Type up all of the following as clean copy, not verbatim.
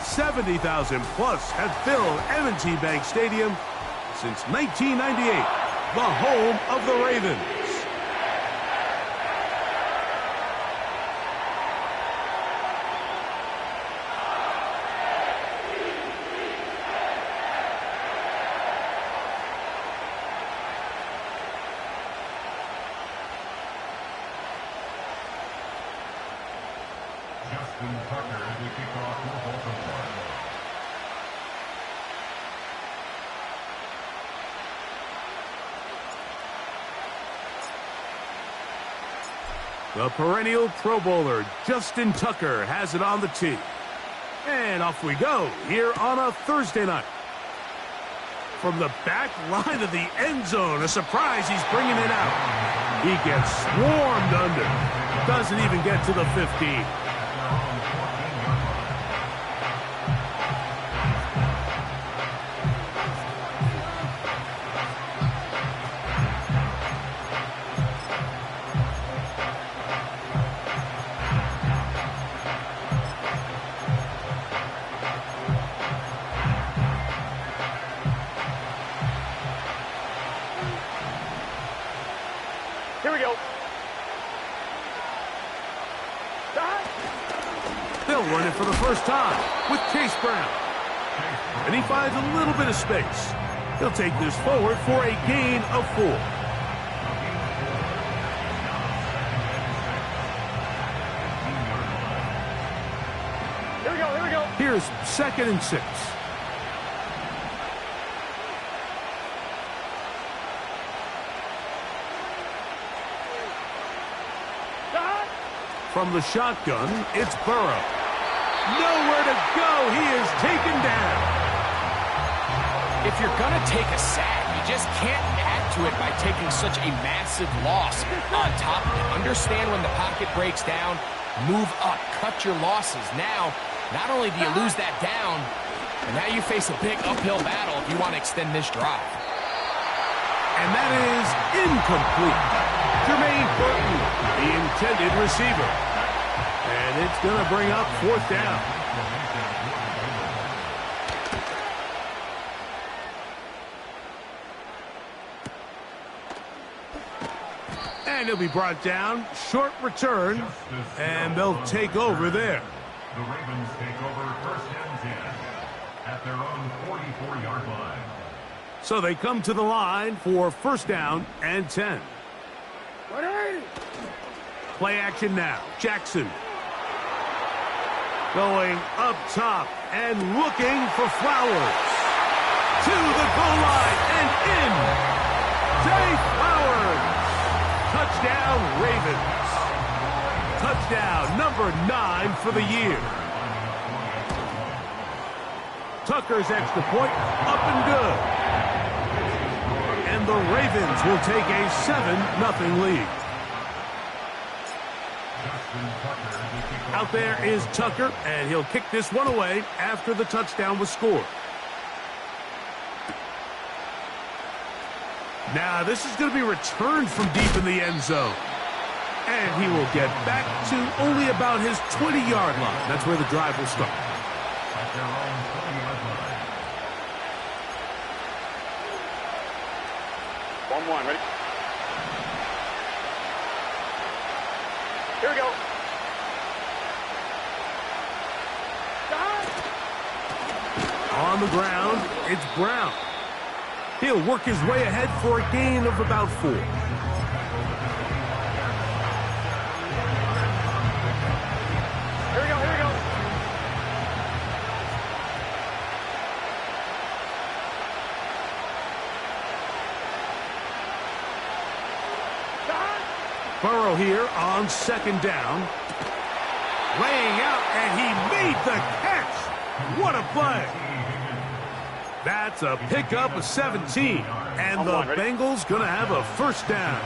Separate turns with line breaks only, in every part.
70,000 plus have filled M&T Bank Stadium since 1998, the home of the Ravens. The perennial Pro Bowler, Justin Tucker, has it on the tee. And off we go here on a Thursday night. From the back line of the end zone, a surprise, he's bringing it out. He gets swarmed under. Doesn't even get to the 15.
Here we go.
They'll run it for the first time with Chase Brown. And he finds a little bit of space. He'll take this forward for a gain of 4.
Here we go, here we go.
Here's 2nd and 6. From the shotgun, it's Burrow. Nowhere to go. He is taken down.
If you're going to take a sack, you just can't add to it by taking such a massive loss. On top of it, understand when the pocket breaks down, move up, cut your losses. Now, not only do you lose that down, but now you face a big uphill battle if you want to extend this drive.
And that is incomplete. Jermaine Burton, the intended receiver. And it's going to bring up 4th down. And he'll be brought down. Short return. And they'll take over there.
The Ravens take over 1st and 10 at their own 44-yard line.
So they come to the line for 1st down and 10.
Ready?
Play action now. Jackson. Going up top and looking for Flowers. To the goal line and in. Zay Flowers. Touchdown, Ravens. Touchdown number 9 for the year. Tucker's extra point up and good. And the Ravens will take a 7-0 lead. Out there is Tucker, and he'll kick this one away after the touchdown was scored. Now, this is going to be returned from deep in the end zone. And he will get back to only about his 20-yard line. That's where the drive will start.
At their own 20-yard line.
1-1, ready? Here we go.
On the ground, it's Brown. He'll work his way ahead for a gain of about 4.
Here we go, here we go.
Burrow here on 2nd down. Laying out, and he made the catch. What a play. That's a pickup of 17. And the Bengals going to have a 1st down.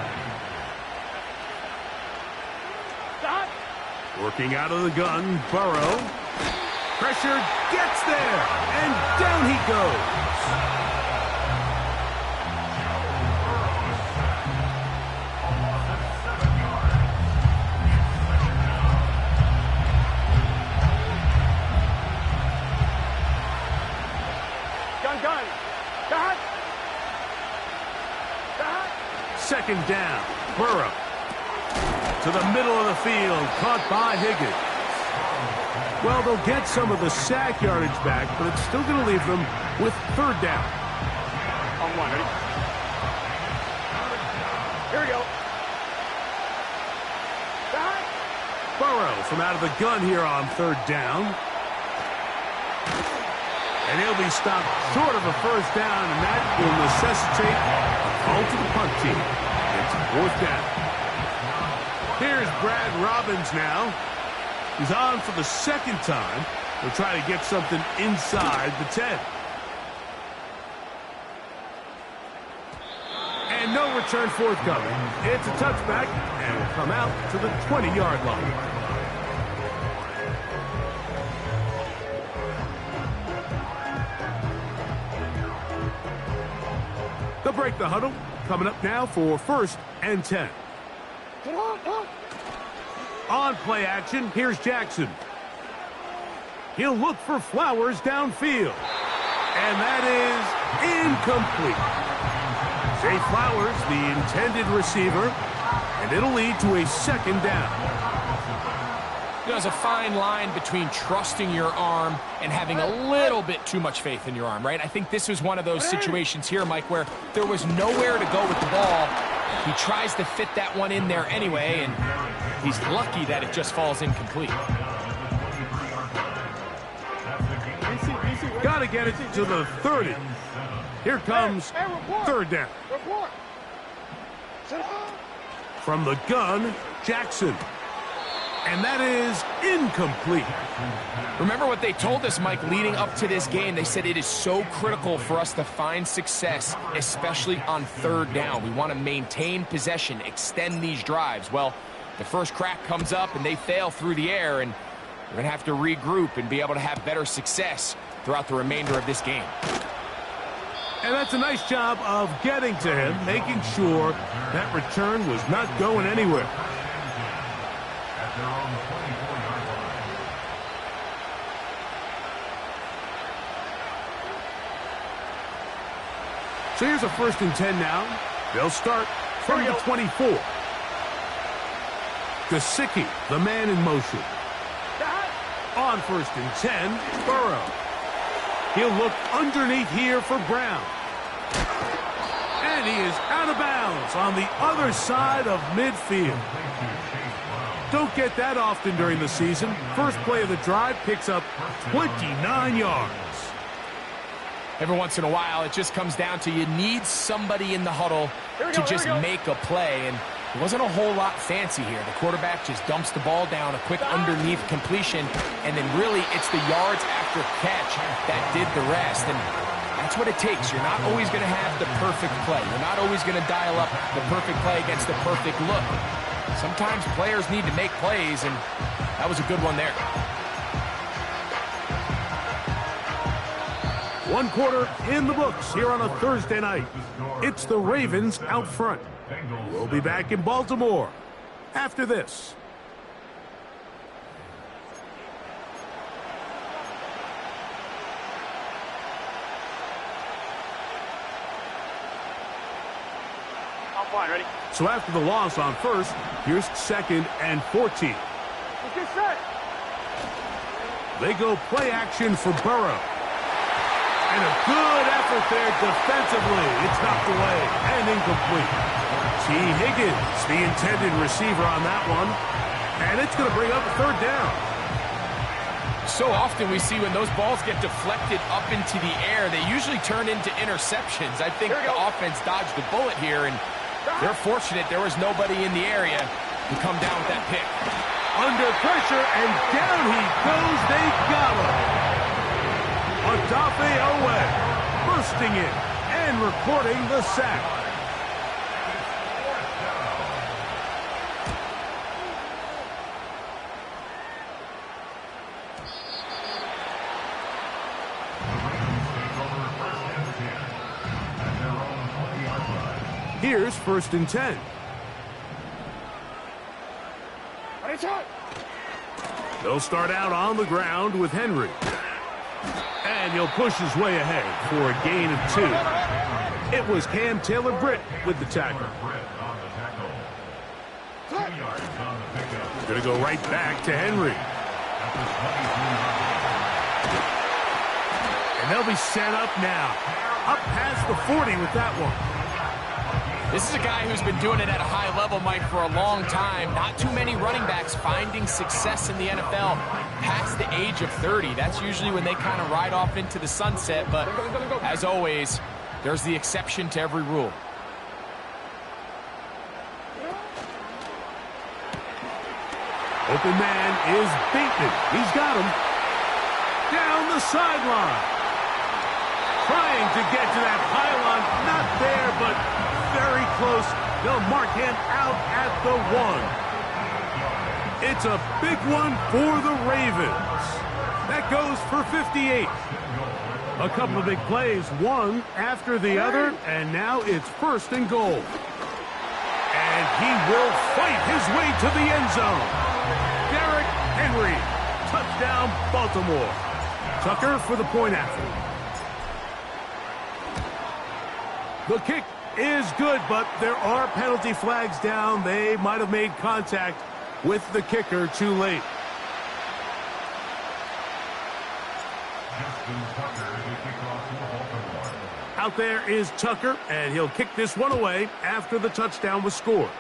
Working out of the gun, Burrow. Pressure gets there, and down he goes.
gun. Got.
Second down. Burrow. To the middle of the field. Caught by Higgins. Well, they'll get some of the sack yardage back, but it's still going to leave them with third down.
On one, ready? Here we go. Back.
Burrow from out of the gun here on third down. And he'll be stopped short of a first down, and that will necessitate a call to the punt team. It's fourth down. Here's Brad Robbins now. He's on for the second time. He'll try to get something inside the 10. And no return forthcoming. It's a touchback, and will come out to the 20-yard line. They'll break the huddle. Coming up now for first and 10.
Get on.
On play action, here's Jackson. He'll look for Flowers downfield. And that is incomplete. Zay Flowers, the intended receiver, and it'll lead to a second down.
There's a fine line between trusting your arm and having a little bit too much faith in your arm, right? I think this was one of those situations here, Mike, where there was nowhere to go with the ball. He tries to fit that one in there anyway, and he's lucky that it just falls incomplete.
Got to get it to the 30. Here comes third down.
Report.
From the gun, Jackson. And that is incomplete.
Remember what they told us, Mike, leading up to this game. They said it is so critical for us to find success, especially on third down. We want to maintain possession, extend these drives. Well, the first crack comes up and they fail through the air, and we're going to have to regroup and be able to have better success throughout the remainder of this game.
And that's a nice job of getting to him, making sure that return was not going anywhere. So here's a first and 10 now. They'll start from the 24. Gesicki, the man in motion. On first and 10, Burrow. He'll look underneath here for Brown. And he is out of bounds on the other side of midfield. Don't get that often during the season. First play of the drive picks up 29 yards.
Every once in a while, it just comes down to you need somebody in the huddle to just make a play. And it wasn't a whole lot fancy here. The quarterback just dumps the ball down, a quick underneath completion, and then really it's the yards after catch that did the rest. And that's what it takes. You're not always going to have the perfect play. You're not always going to dial up the perfect play against the perfect look. Sometimes players need to make plays, and that was a good one there.
One quarter in the books here on a Thursday night. It's the Ravens out front. We'll be back in Baltimore after this.
I'm fine, ready?
So after the loss on first, here's second and 14.
Let's get set.
They go play action for Burrow. And a good effort there defensively. It's knocked away and incomplete. T. Higgins, the intended receiver on that one. And it's going to bring up third down.
So often we see when those balls get deflected up into the air, they usually turn into interceptions. I think the offense dodged the bullet here, and they're fortunate there was nobody in the area to come down with that pick.
Under pressure, and down he goes. They got him. Odafe Owe bursting in and recording the sack. Here's first and 10. They'll start out on the ground with Henry. And he'll push his way ahead for a gain of 2. It was Cam Taylor-Britt with the tackle. Going to go right back to Henry. And they'll be set up now. Up past the 40 with that one.
This is a guy who's been doing it at a high level, Mike, for a long time. Not too many running backs finding success in the NFL past the age of 30. That's usually when they kind of ride off into the sunset. But as always, there's the exception to every rule.
Open man is Bateman. He's got him. Down the sideline. Trying to get to that pylon. Not there, but very close. They'll mark him out at the 1. It's a big one for the Ravens. That goes for 58. A couple of big plays, one after the other, and now it's 1st and goal. And he will fight his way to the end zone. Derrick Henry, touchdown Baltimore. Tucker for the point after. The kick is good, but there are penalty flags down. They might have made contact with the kicker too late. Out there is Tucker, and he'll kick this one away after the touchdown was scored.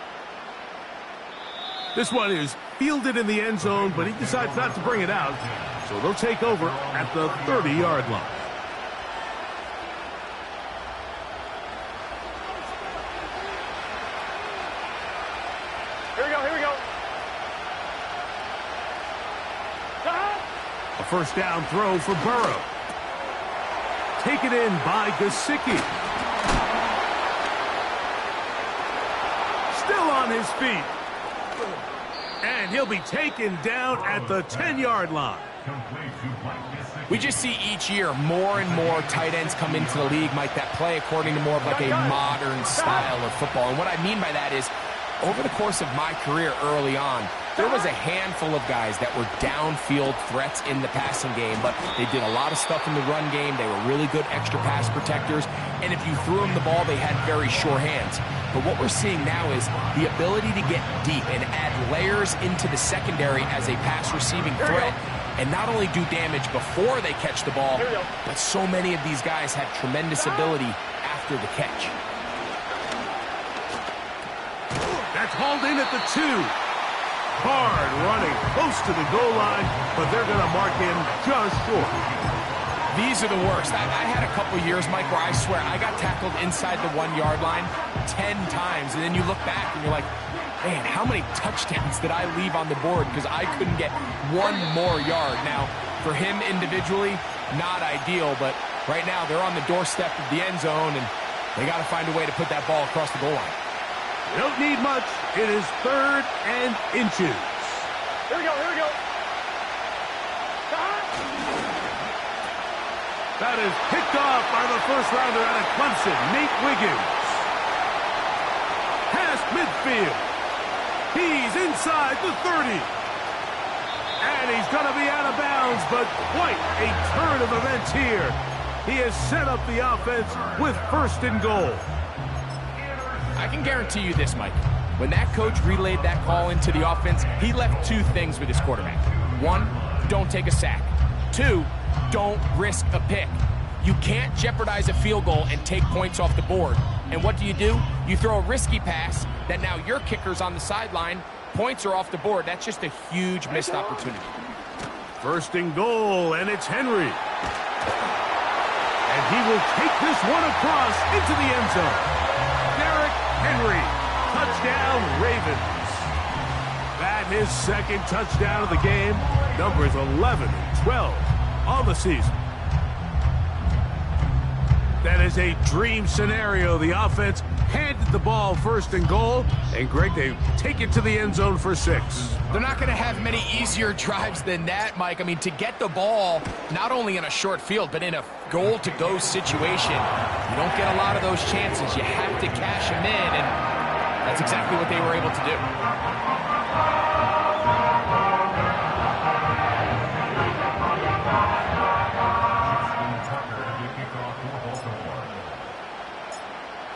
This one is fielded in the end zone, but he decides not to bring it out, so they'll take over at the 30-yard line.
Here we go.
A 1st down throw for Burrow. Taken in by Gesicki. Still on his feet. And he'll be taken down at the 10-yard line.
We just see each year more and more tight ends come into the league, Mike, that play according to more of like a modern style of football. And what I mean by that is, over the course of my career early on, there was a handful of guys that were downfield threats in the passing game, but they did a lot of stuff in the run game. They were really good extra pass protectors, and if you threw them the ball, they had very sure hands. But what we're seeing now is the ability to get deep and add layers into the secondary as a pass-receiving threat, and not only do damage before they catch the ball, but so many of these guys have tremendous ability after the catch.
That's hauled in at the 2. Hard running close to the goal line, but they're going to mark him just short.
These are the worst. I had a couple years, Mike, where I swear I got tackled inside the 1-yard line 10 times, and then you look back and you're like, man, how many touchdowns did I leave on the board because I couldn't get one more yard? Now, for him individually, not ideal, but right now they're on the doorstep of the end zone, and they got to find a way to put that ball across the goal line.
They don't need much. It is 3rd and inches.
Here we go.
That is picked off by the 1st-rounder out of Clemson, Nate Wiggins. Past midfield. He's inside the 30. And he's going to be out of bounds, but quite a turn of events here. He has set up the offense with 1st and goal.
I can guarantee you this, Mike. When that coach relayed that call into the offense, he left 2 things with his quarterback. 1, don't take a sack. 2, don't risk a pick. You can't jeopardize a field goal and take points off the board. And what do? You throw a risky pass that now your kicker's on the sideline, points are off the board. That's just a huge missed opportunity.
1st and goal, and it's Henry. And he will take this one across into the end zone. Derrick Henry, touchdown Ravens. That his 2nd touchdown of the game, numbers 11 and 12 on the season. That is a dream scenario. The offense handed the ball 1st and goal, and Greg, they take it to the end zone for 6.
They're not going to have many easier drives than that, Mike. I mean, to get the ball, not only in a short field, but in a goal-to-go situation, you don't get a lot of those chances. You have to cash them in, and that's exactly what they were able to do.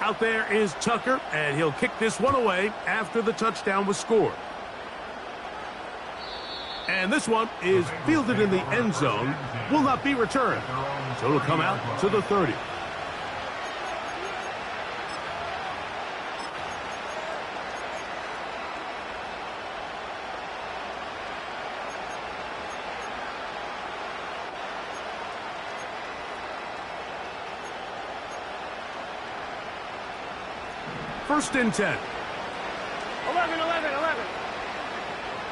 Out there is Tucker, and he'll kick this one away after the touchdown was scored. And this one is fielded in the end zone, will not be returned. So it'll come out to the 30. First and 10.
11.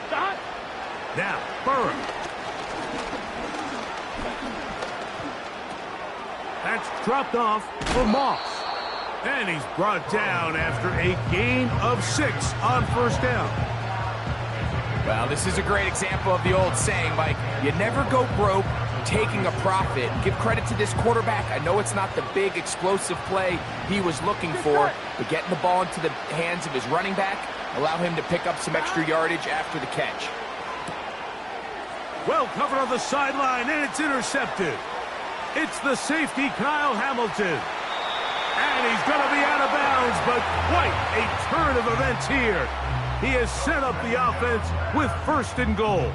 Stop.
Now, Burrow. That's dropped off for Moss. And he's brought down after a gain of 6 on first down.
Well, this is a great example of the old saying, Mike, you never go broke taking a profit. Give credit to this quarterback. I know it's not the big explosive play he was looking for, but getting the ball into the hands of his running back, allow him to pick up some extra yardage after the catch.
Well covered on the sideline, and it's intercepted. It's the safety, Kyle Hamilton. And he's going to be out of bounds, but quite a turn of events here. He has set up the offense with first and goal.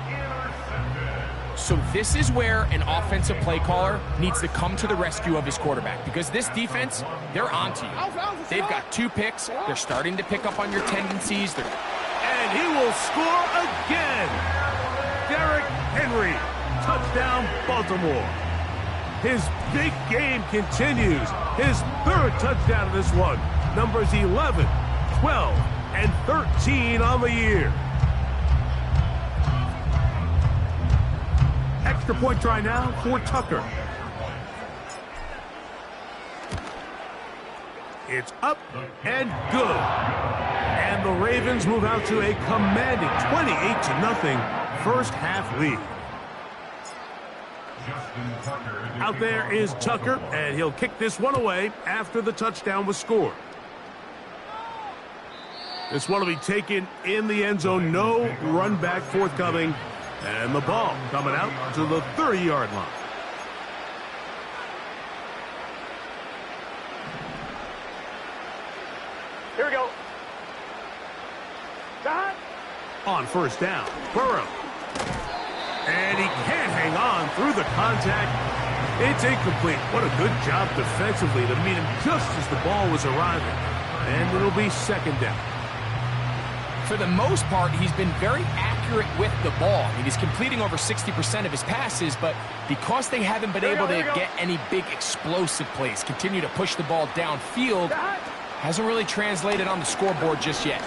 So this is where an offensive play caller needs to come to the rescue of his quarterback, because this defense, they're onto you. They've got 2 picks. They're starting to pick up on your tendencies.
And he will score again. Derrick Henry, touchdown Baltimore. His big game continues. His 3rd touchdown of this one. Numbers 11, 12, and 13 on the year. Extra point try now for Tucker. It's up and good. And the Ravens move out to a commanding 28-0 first half lead. Out there is Tucker, and he'll kick this one away after the touchdown was scored. This one will be taken in the end zone. No run back forthcoming. And the ball coming out to the 30-yard line.
Here we go. Stop.
On first down, Burrow. And he can't hang on through the contact. It's incomplete. What a good job defensively to meet him just as the ball was arriving. And it'll be second down.
For the most part, he's been very accurate with the ball. I mean, he's completing over 60% of his passes, but because they haven't been able to get any big explosive plays, continue to push the ball downfield, hasn't really translated on the scoreboard just yet.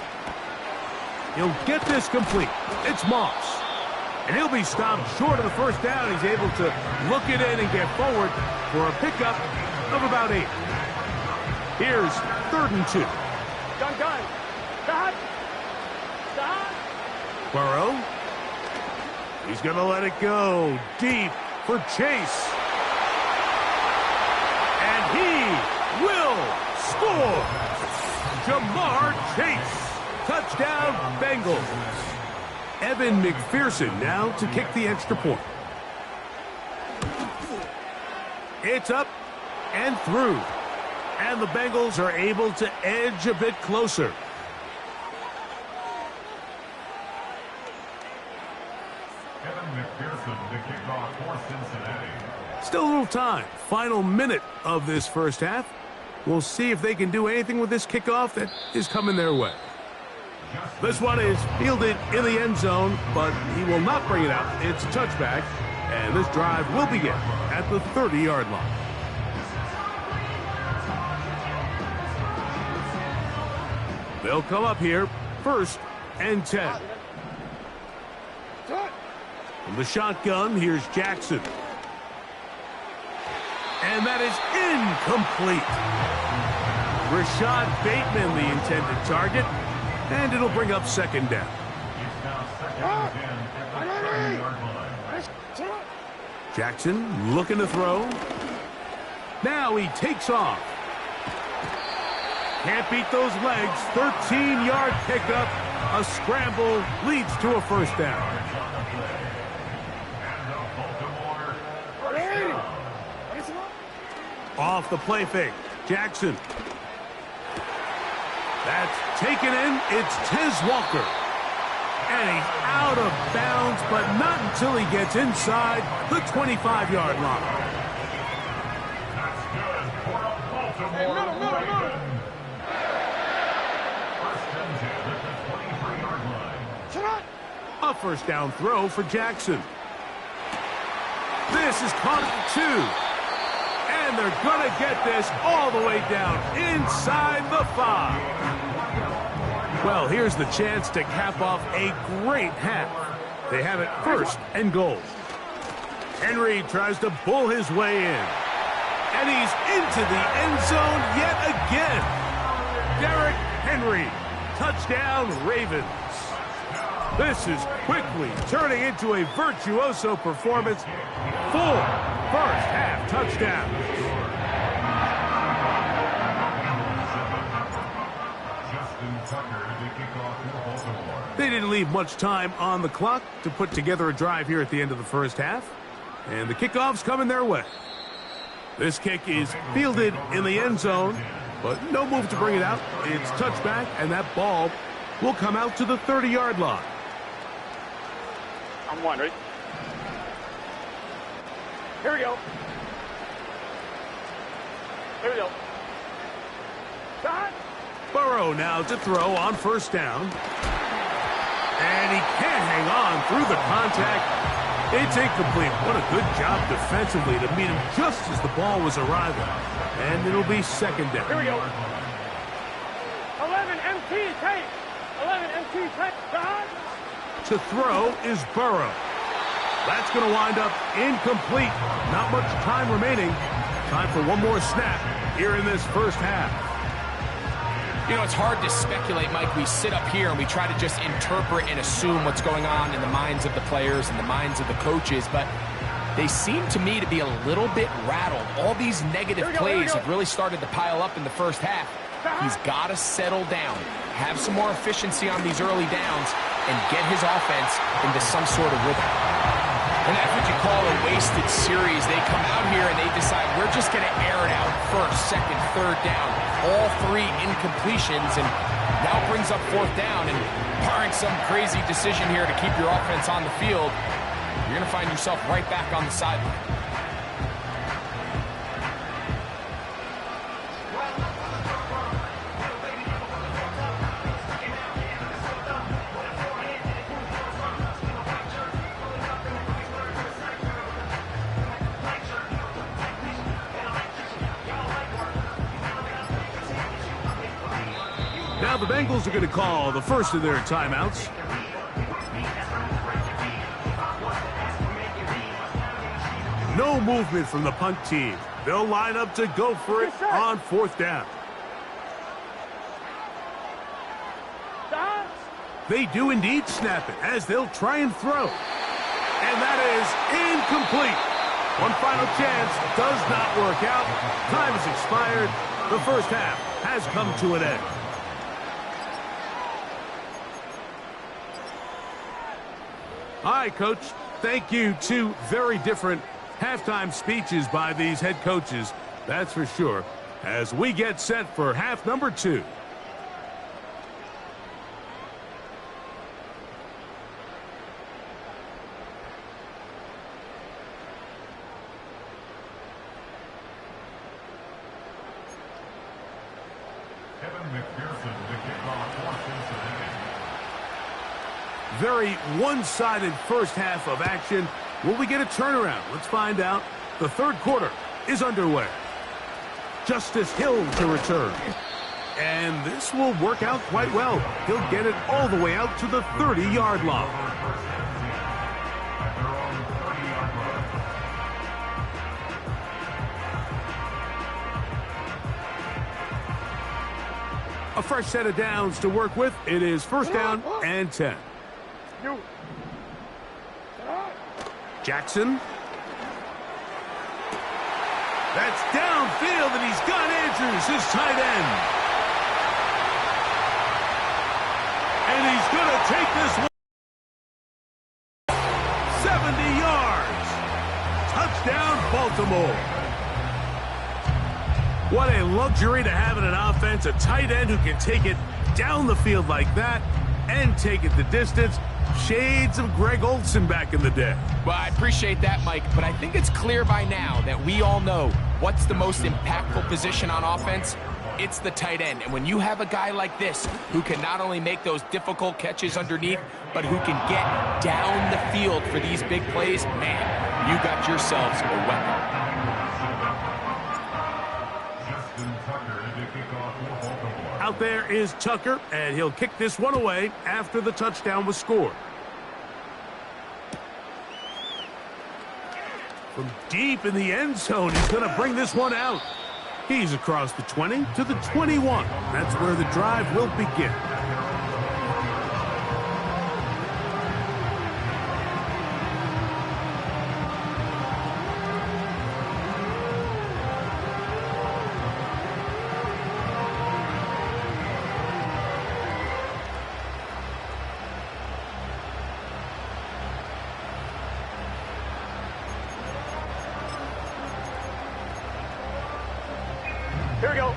He'll get this complete. It's Moss. And he'll be stopped short of the first down. He's able to look it in and get forward for a pickup of about 8. Here's 3rd and 2.
Gun. Stop.
Burrow. He's going to let it go deep for Chase. And he will score. Jamar Chase. Touchdown, Bengals. Evan McPherson now to kick the extra point. It's up and through. And the Bengals are able to edge a bit closer. Still a little time. Final minute of this first half. We'll see if they can do anything with this kickoff that is coming their way. This one is fielded in the end zone, but he will not bring it out. It's a touchback, and this drive will begin at the 30-yard line. They'll come up here, 1st and 10. From the shotgun, here's Jackson. And that is incomplete. Rashad Bateman, the intended target, and it'll bring up second down. Jackson looking to throw. Now he takes off. Can't beat those legs. 13-yard pickup. A scramble leads to a first down. Off the play fake. Jackson That's taken in. It's Tez Walker. And he's out of bounds, but not until he gets inside the 25-yard line.
That's good for a Baltimore Raven. First and 10 at the 23-yard line.
A first down throw for Jackson. This is caught at the 2. And they're going to get this all the way down inside the 5. Well, here's the chance to cap off a great half. They have it first and goal. Henry tries to bull his way in. And he's into the end zone yet again. Derrick Henry. Touchdown, Ravens. This is quickly turning into a virtuoso performance. 4 first-half touchdowns. They didn't leave much time on the clock to put together a drive here at the end of the first half. And the kickoff's coming their way. This kick is fielded in the end zone, but no move to bring it out. It's touchback, and that ball will come out to the 30-yard line.
I'm one, ready? Here we go. Here we go. Shot.
Burrow now to throw on first down. And he can't hang on through the contact. It's incomplete. What a good job defensively to meet him just as the ball was arriving. And it'll be second down.
Here we go. 11 MT tape. 11 MT tape. Shot.
To throw is Burrow. That's going to wind up incomplete. Not much time remaining. Time for one more snap here in this first half.
You know, it's hard to speculate, Mike. We sit up here and we try to just interpret and assume what's going on in the minds of the players and the minds of the coaches, but they seem to me to be a little bit rattled. All these negative plays have really started to pile up in the first half. He's got to settle down, have some more efficiency on these early downs, and get his offense into some sort of rhythm. And that's what you call a wasted series. They come out here and they decide, we're just going to air it out first, second, third down. All 3 incompletions, and now brings up fourth down. And barring some crazy decision here to keep your offense on the field, you're going to find yourself right back on the sideline.
Now the Bengals are going to call the first of their timeouts. No movement from the punt team. They'll line up to go for it on fourth down. They do indeed snap it as they'll try and throw. And that is incomplete. One final chance does not work out. Time has expired. The first half has come to an end. All right, Coach. Thank you. 2 very different halftime speeches by these head coaches. That's for sure. As we get set for half number 2. Very one-sided first half of action. Will we get a turnaround? Let's find out. The third quarter is underway. Justice Hill to return. And this will work out quite well. He'll get it all the way out to the 30-yard line. A fresh set of downs to work with. It is first down and 10. Jackson. That's downfield, and he's got Andrews, his tight end. And he's going to take this one 70 yards. Touchdown, Baltimore. What a luxury to have in an offense, a tight end who can take it down the field like that and take it the distance. Shades of Greg Olsen back in the day.
Well, I appreciate that, Mike, but I think it's clear by now that we all know what's the most impactful position on offense. It's the tight end. And when you have a guy like this who can not only make those difficult catches underneath, but who can get down the field for these big plays, man, you got yourselves a weapon.
Out there is Tucker, and he'll kick this one away after the touchdown was scored. From deep in the end zone, he's going to bring this one out. He's across the 20 to the 21. That's where the drive will begin.
Here we go.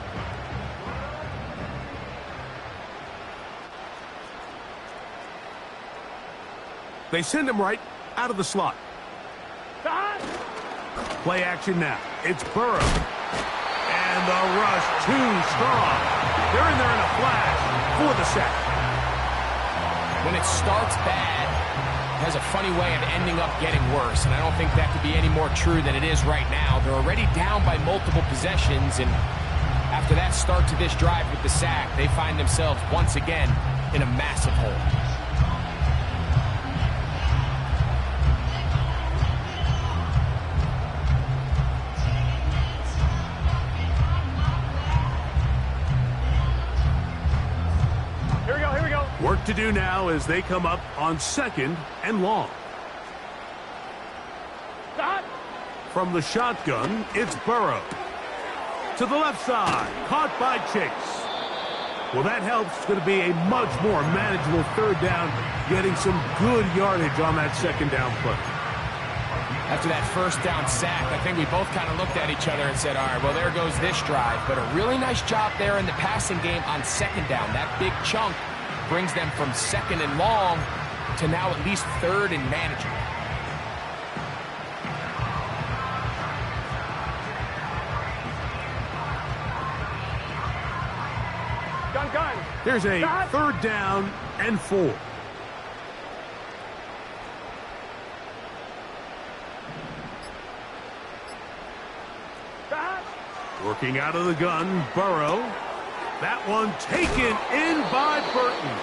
They send him right out of the slot.
Dot.
Play action now. It's Burrow. And the rush too strong. They're in there in a flash for the sack.
When it starts bad, it has a funny way of ending up getting worse, and I don't think that could be any more true than it is right now. They're already down by multiple possessions, and after that start to this drive with the sack, they find themselves once again in a massive hole.
Here we go.
Work to do now as they come up on 2nd and long.
Dot.
From the shotgun, it's Burrow. To the left side, caught by Chase. Well, that helps. It's going to be a much more manageable 3rd down, getting some good yardage on that 2nd down play.
After that 1st down sack, I think we both kind of looked at each other and said, all right, well, there goes this drive. But a really nice job there in the passing game on 2nd down. That big chunk brings them from 2nd and long to now at least 3rd and manageable.
Gun.
There's a 3rd down and 4.
Dot.
Working out of the gun, Burrow. That one taken in by Burton.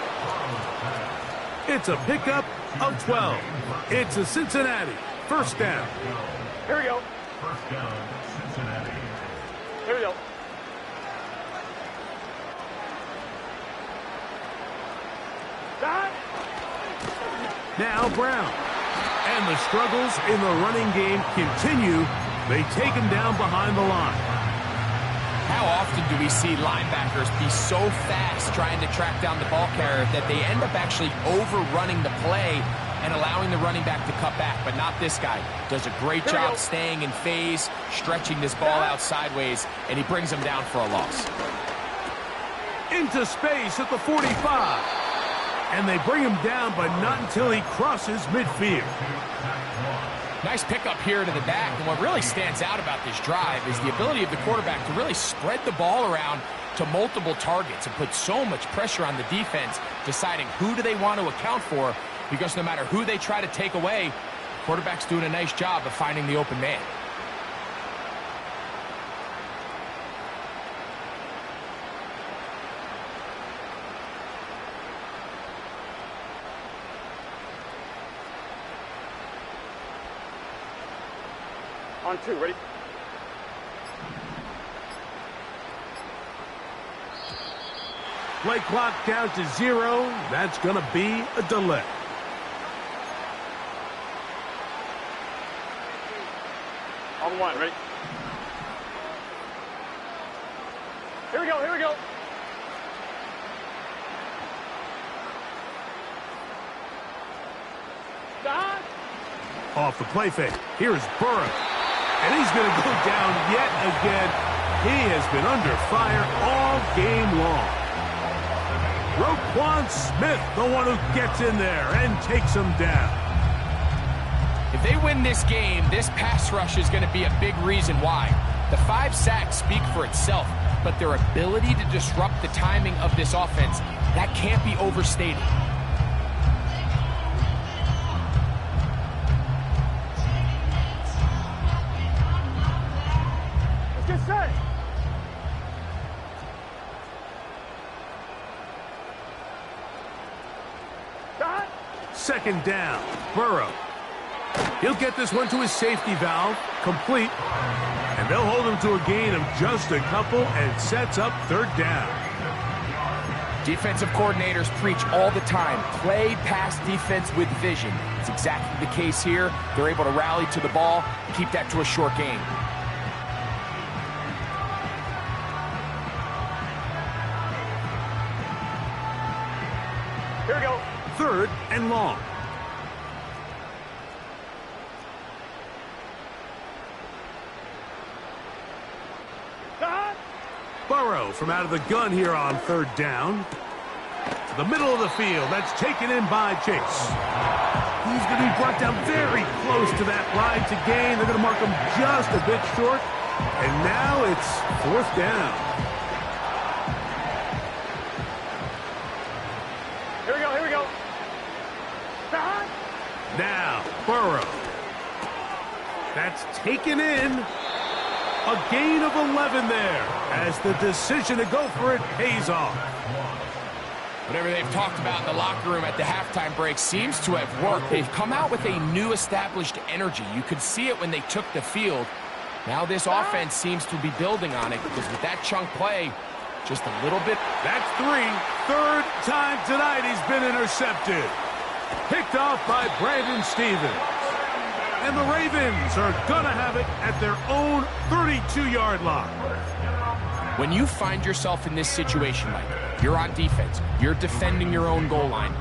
It's a pickup of 12. It's a Cincinnati 1st down.
Here we go.
1st down, Cincinnati.
Here we go. Dot.
Now Brown. And the struggles in the running game continue. They take him down behind the line.
How often do we see linebackers be so fast trying to track down the ball carrier that they end up actually overrunning the play and allowing the running back to cut back? But not this guy. Does a great job staying in phase, stretching this ball out sideways, and he brings him down for a loss.
Into space at the 45. And they bring him down, but not until he crosses midfield.
Nice pickup here to the back, and what really stands out about this drive is the ability of the quarterback to really spread the ball around to multiple targets and put so much pressure on the defense, deciding who do they want to account for, because no matter who they try to take away, the quarterback's doing a nice job of finding the open man.
On 2, ready?
Play clock down to 0. That's going to be a delay.
On 1, ready? Here we go. Dot.
Off the play fake. Here's Burrow. And he's going to go down yet again. He has been under fire all game long. Roquan Smith, the one who gets in there and takes him down.
If they win this game, this pass rush is going to be a big reason why. The 5 sacks speak for itself, but their ability to disrupt the timing of this offense, that can't be overstated.
Let's get set. Dot.
Second down, Burrow. He'll get this one to his safety valve, complete. And they'll hold him to a gain of just a couple and sets up third down.
Defensive coordinators preach all the time, play pass defense with vision. It's exactly the case here. They're able to rally to the ball, keep that to a short gain.
Here we go.
Third and long.
Dot.
Burrow from out of the gun here on third down. To the middle of the field. That's taken in by Chase. He's going to be brought down very close to that line to gain. They're going to mark him just a bit short. And now it's fourth down.
Here we go. Here we go. Dot.
Now, Burrow. That's taken in. A gain of 11 there as the decision to go for it pays off.
Whatever they've talked about in the locker room at the halftime break seems to have worked. They've come out with a new established energy. You could see it when they took the field. Now this offense seems to be building on it because with that chunk play, just a little bit.
That's 3. Third time tonight he's been intercepted. Picked off by Brandon Stevens. And the Ravens are going to have it at their own 32-yard line.
When you find yourself in this situation, Mike, you're on defense, you're defending your own goal line,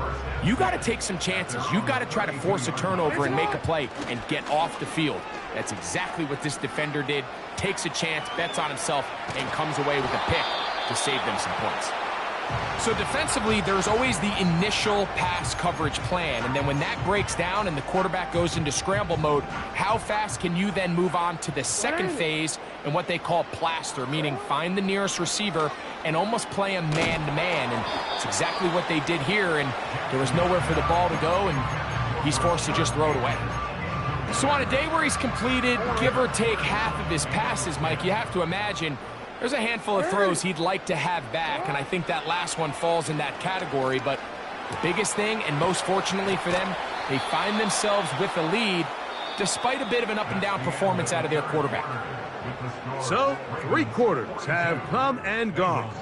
you got to take some chances. You got to try to force a turnover and make a play and get off the field. That's exactly what this defender did. Takes a chance, bets on himself, and comes away with a pick to save them some points. So defensively, there's always the initial pass coverage plan, and then when that breaks down and the quarterback goes into scramble mode, how fast can you then move on to the second phase and what they call plaster, meaning find the nearest receiver and almost play him man-to-man, and it's exactly what they did here, and there was nowhere for the ball to go, and he's forced to just throw it away. So on a day where he's completed, give or take half of his passes, Mike, you have to imagine there's a handful of throws he'd like to have back, and I think that last one falls in that category. But the biggest thing, and most fortunately for them, they find themselves with a lead despite a bit of an up-and-down performance out of their quarterback.
So, 3 quarters have come and gone.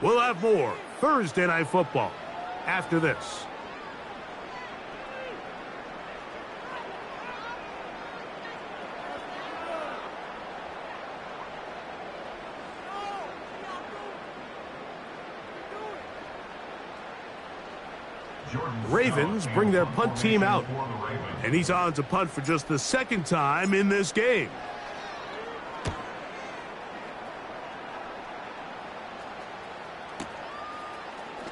We'll have more Thursday Night Football after this. Ravens bring their punt team out, and he's on to punt for just the second time in this game.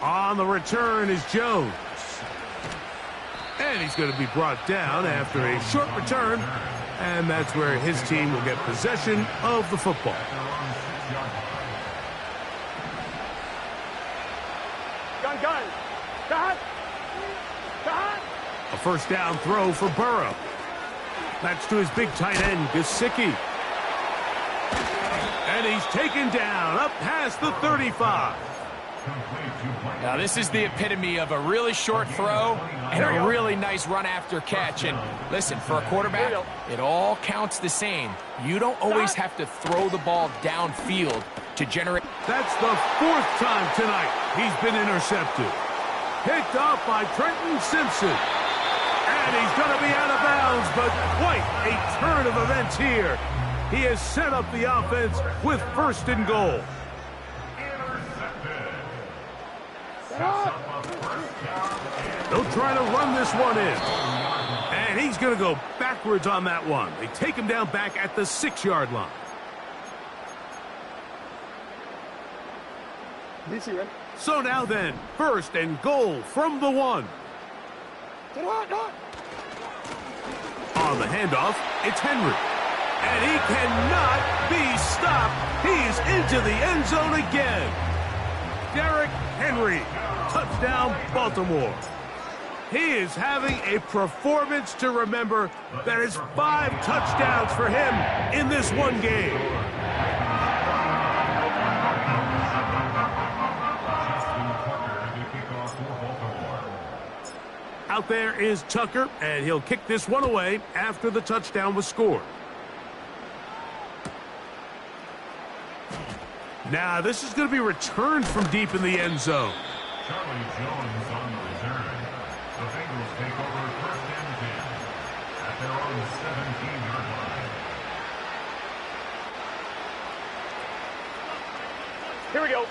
On the return is Jones. And he's going to be brought down after a short return, and that's where his team will get possession of the football.
Gun. Dot.
A first down throw for Burrow. That's to his big tight end, Gesicki. And he's taken down up past the 35.
Now this is the epitome of a really short throw and a really nice run after catch. And listen, for a quarterback, it all counts the same. You don't always have to throw the ball downfield to generate.
That's the 4th time tonight he's been intercepted. Picked off by Trenton Simpson. And he's going to be out of bounds, but quite a turn of events here. He has set up the offense with 1st and goal. They'll try to run this one in. And he's going to go backwards on that one. They take him down back at the 6-yard line. So now then, first and goal from the 1. On the handoff, it's Henry. And he cannot be stopped. He's into the end zone again. Derrick Henry, touchdown Baltimore. He is having a performance to remember. That is 5 touchdowns for him in this one game. Out there is Tucker, and he'll kick this one away after the touchdown was scored. Now, this is going to be returned from deep in the end zone.
Charlie Jones on the return. The Bengals take over first and 10 at their own 17-yard line.
Here we go.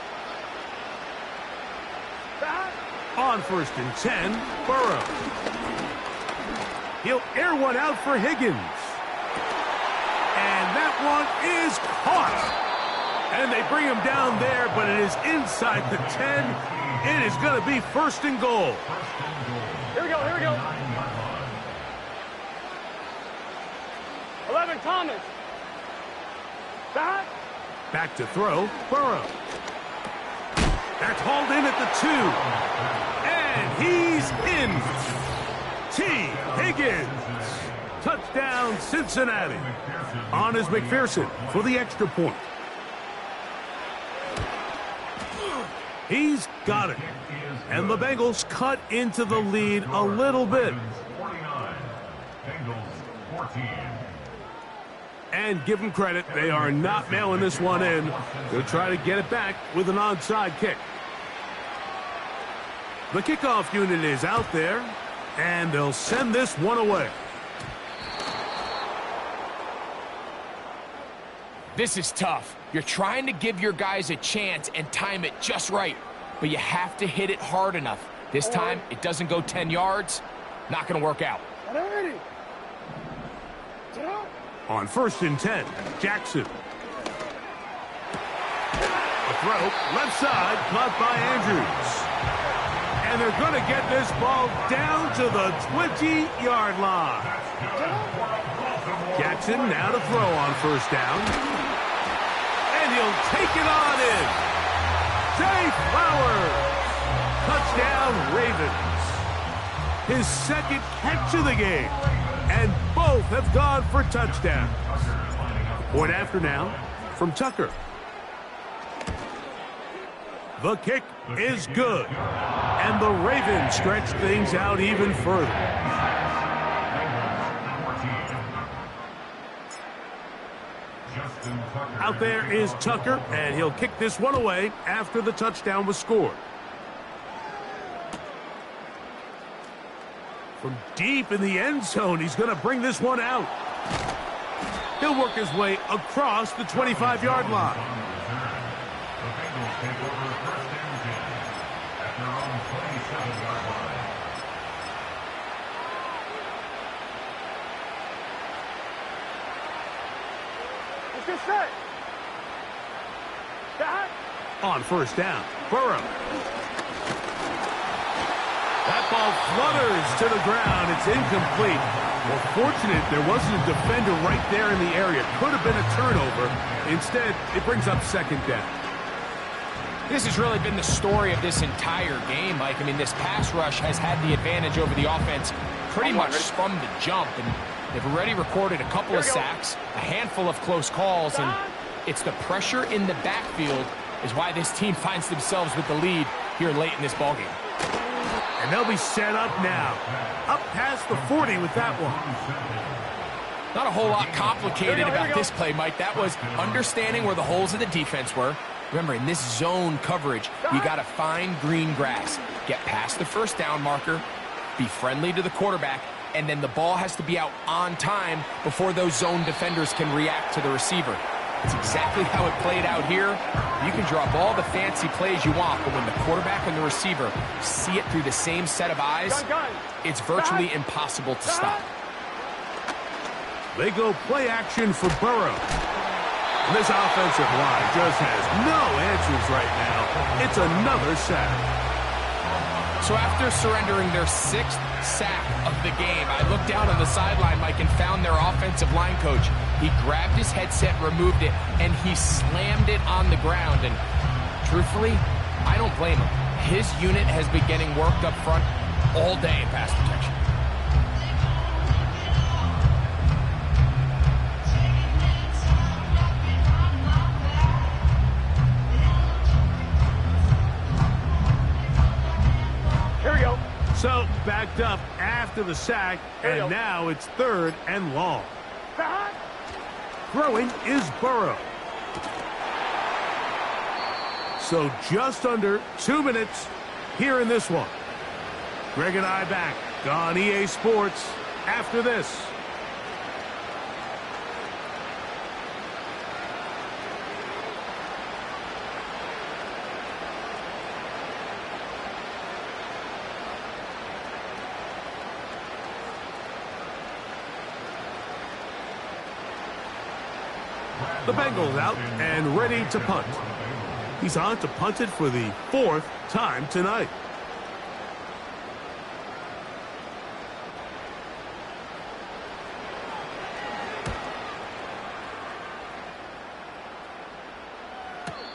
On first and 10, Burrow. He'll air one out for Higgins. And that one is caught. And they bring him down there, but it is inside the 10. It is going to be first and goal.
Here we go, here we go. 11, Thomas.
Back to throw, Burrow. That's hauled in at the 2. And he's in. T. Higgins. Touchdown, Cincinnati. On is McPherson for the extra point. He's got it. And the Bengals cut into the lead a little bit.
49. Bengals 14.
And give them credit, they are not mailing this one in. They'll try to get it back with an onside kick. The kickoff unit is out there, and they'll send this one away.
This is tough. You're trying to give your guys a chance and time it just right, but you have to hit it hard enough. This time, it doesn't go 10 yards. Not going to work out.
On first and 10, Jackson. A throw, left side, caught by Andrews. And they're going to get this ball down to the 20-yard line. Jackson now to throw on first down. And he'll take it on in. Zay Flowers. Touchdown, Ravens. His second catch of the game. And both have gone for touchdowns. Point after now from Tucker. The kick is good. And the Ravens stretch things out even further. Out there is Tucker, and he'll kick this one away after the touchdown was scored. From deep in the end zone, he's going to bring this one out. He'll work his way across the 25-yard line.
The Bengals take over first and 10 at their own 27-yard line.
Let's get set.
On first down, Burrow. That ball flutters to the ground. It's incomplete. Well, fortunate there wasn't a defender right there in the area. Could have been a turnover. Instead, it brings up second down.
This has really been the story of this entire game, Mike. I mean, this pass rush has had the advantage over the offense pretty much from the jump. And they've already recorded a couple of sacks, a handful of close calls, and it's the pressure in the backfield is why this team finds themselves with the lead here late in this ballgame.
And they'll be set up now. Up past the 40 with that one.
Not a whole lot complicated about this play, Mike. That was understanding where the holes of the defense were. Remember, in this zone coverage, you got to find green grass. Get past the first down marker, be friendly to the quarterback, and then the ball has to be out on time before those zone defenders can react to the receiver. It's exactly how it played out here. You can drop all the fancy plays you want, but when the quarterback and the receiver see it through the same set of eyes, it's virtually impossible to stop.
They go play action for Burrow. This offensive line just has no answers right now. It's another sack.
So after surrendering their 6th sack of the game, I looked down on the sideline, Mike, and found their offensive line coach. He grabbed his headset, removed it, and he slammed it on the ground. And truthfully, I don't blame him. His unit has been getting worked up front all day in pass protection.
So, backed up after the sack, and now it's 3rd and long. Throwing is Burrow. So, just under 2 minutes here in this one. Greg and I back on EA Sports after this. The Bengals out and ready to punt. He's on to punt it for the 4th time tonight.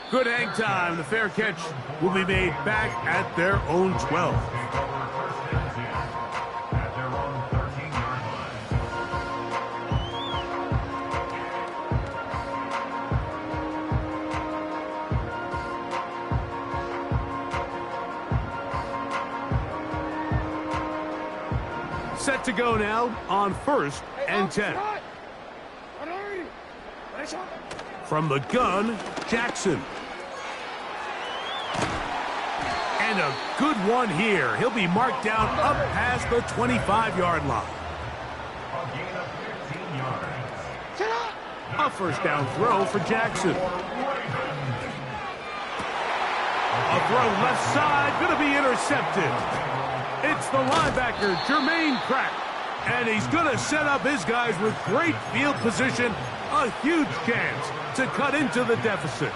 Good hang time. The fair catch will be made back at their own 12. Set to go now on 1st and 10. From the gun, Jackson. And a good one here. He'll be marked down up past the 25-yard line. A first down throw for Jackson. A throw left side, going to be intercepted. It's the linebacker, Jermaine Pratt. And he's going to set up his guys with great field position. A huge chance to cut into the deficit.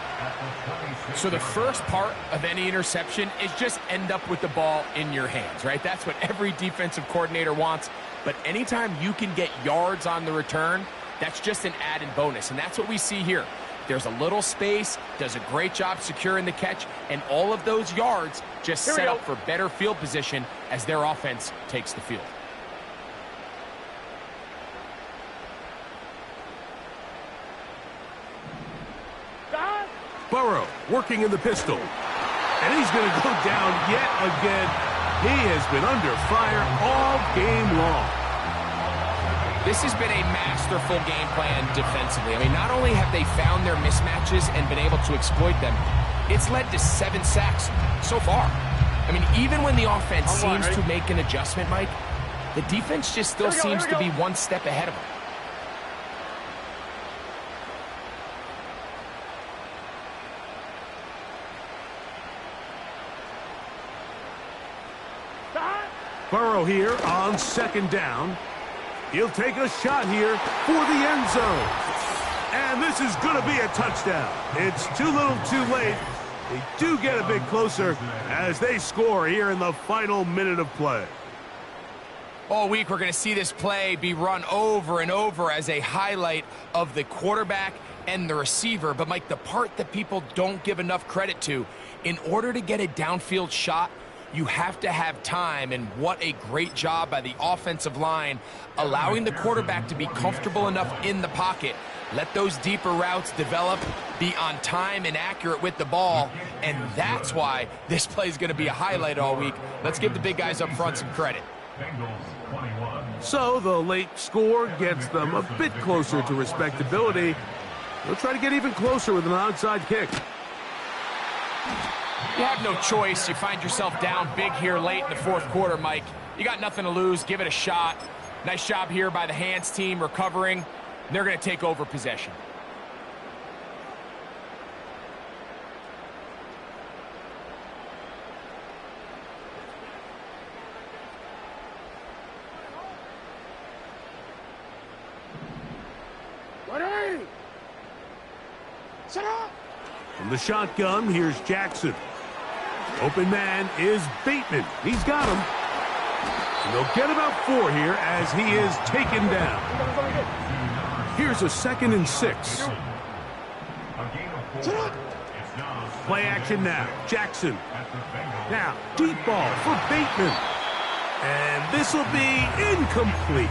So the first part of any interception is just end up with the ball in your hands, right? That's what every defensive coordinator wants. But anytime you can get yards on the return, that's just an added bonus. And that's what we see here. There's a little space, does a great job securing the catch, and all of those yards just set up for better field position as their offense takes the field.
Burrow working in the pistol. And he's going to go down yet again. He has been under fire all game long.
This has been a masterful game plan defensively. I mean, not only have they found their mismatches and been able to exploit them, it's led to 7 sacks so far. I mean, even when the offense seems to make an adjustment, Mike, the defense just still seems to be one step ahead of them.
Burrow here on 2nd down. He'll take a shot here for the end zone. And this is going to be a touchdown. It's too little too late. They do get a bit closer as they score here in the final minute of play.
All week we're going to see this play be run over and over as a highlight of the quarterback and the receiver. But, Mike, the part that people don't give enough credit to, in order to get a downfield shot, you have to have time, and what a great job by the offensive line allowing the quarterback to be comfortable enough in the pocket. Let those deeper routes develop, be on time and accurate with the ball, and that's why this play is going to be a highlight all week. Let's give the big guys up front some credit.
So the late score gets them a bit closer to respectability. They'll try to get even closer with an onside kick.
You have no choice. You find yourself down big here late in the 4th quarter, Mike. You got nothing to lose. Give it a shot. Nice job here by the hands team recovering. They're going to take over possession.
From the shotgun, here's Jackson. Open man is Bateman. He's got him. And they'll get about 4 here as he is taken down. Here's a 2nd and 6. Play action now. Jackson. Now, deep ball for Bateman. And this will be incomplete.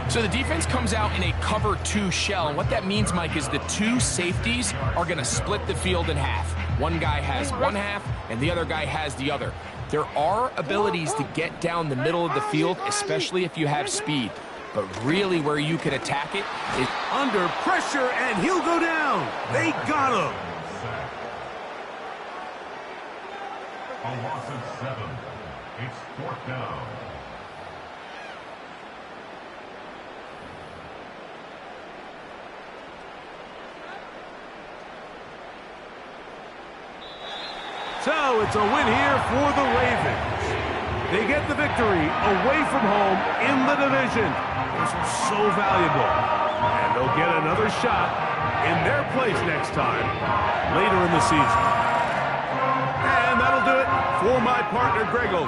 So the defense comes out in a cover 2 shell. And what that means, Mike, is the 2 safeties are going to split the field in half. One guy has one half, and the other guy has the other. There are abilities to get down the middle of the field, especially if you have speed. But really where you can attack it is
under pressure, and he'll go down. They got him.
A loss of 7. It's 4th down.
So it's a win here for the Ravens. They get the victory away from home in the division. This was so valuable. And they'll get another shot in their place next time later in the season. And that'll do it for my partner, Grego.